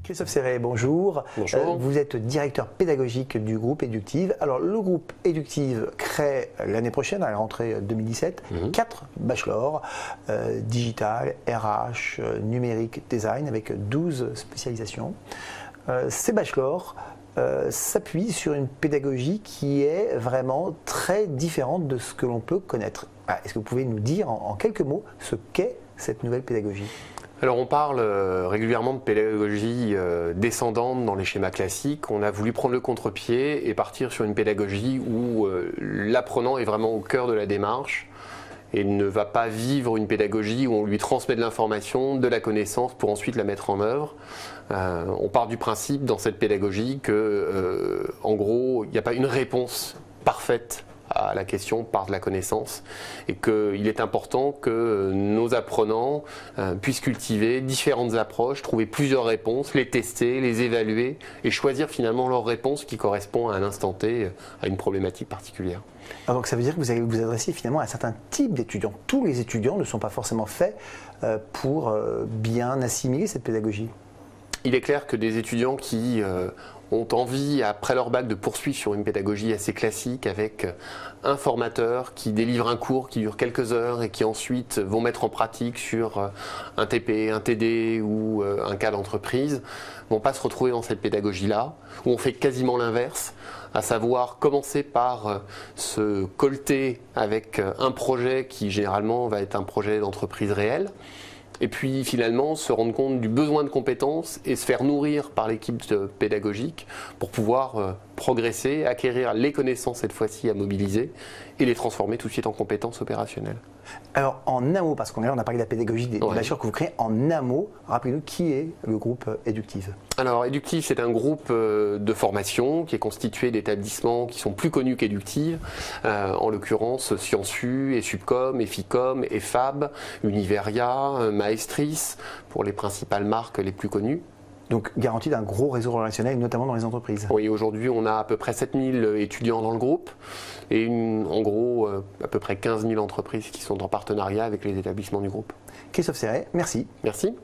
Christophe Serret, bonjour. Bonjour. Vous êtes directeur pédagogique du groupe Eductive. Alors, le groupe Eductive crée l'année prochaine, à la rentrée 2017, 4 bachelors, digital, RH, numérique, design, avec 12 spécialisations. Ces bachelors s'appuient sur une pédagogie qui est vraiment très différente de ce que l'on peut connaître. Est-ce que vous pouvez nous dire en quelques mots ce qu'est cette nouvelle pédagogie ? Alors on parle régulièrement de pédagogie descendante dans les schémas classiques. On a voulu prendre le contre-pied et partir sur une pédagogie où l'apprenant est vraiment au cœur de la démarche et ne va pas vivre une pédagogie où on lui transmet de l'information, de la connaissance pour ensuite la mettre en œuvre. On part du principe dans cette pédagogie que, en gros, il n'y a pas une réponse parfaite à la question par de la connaissance et qu'il est important que nos apprenants puissent cultiver différentes approches, trouver plusieurs réponses, les tester, les évaluer et choisir finalement leur réponse qui correspond à un instant T, à une problématique particulière. Alors donc ça veut dire que vous allez vous adresser finalement à un certain type d'étudiants. Tous les étudiants ne sont pas forcément faits pour bien assimiler cette pédagogie. Il est clair que des étudiants qui ont envie, après leur bac, de poursuivre sur une pédagogie assez classique avec un formateur qui délivre un cours qui dure quelques heures et qui ensuite vont mettre en pratique sur un TP, un TD ou un cas d'entreprise, vont pas se retrouver dans cette pédagogie-là, où on fait quasiment l'inverse, à savoir commencer par se colter avec un projet qui généralement va être un projet d'entreprise réel, et puis finalement se rendre compte du besoin de compétences et se faire nourrir par l'équipe pédagogique pour pouvoir progresser, acquérir les connaissances cette fois-ci à mobiliser et les transformer tout de suite en compétences opérationnelles. Alors en un mot, parce qu'on a parlé de la pédagogie des bachelors que vous créez, en un mot, rappelez-nous qui est le groupe Eductive. Alors Eductive, c'est un groupe de formation qui est constitué d'établissements qui sont plus connus qu'Eductive, en l'occurrence ScienceU, ESUBCOM, EFICOM, EFAB, Univeria, Maestris, pour les principales marques les plus connues. Donc garantie d'un gros réseau relationnel, notamment dans les entreprises. Oui, aujourd'hui on a à peu près 7000 étudiants dans le groupe et en gros à peu près 15 000 entreprises qui sont en partenariat avec les établissements du groupe. Christophe Serret, merci. Merci.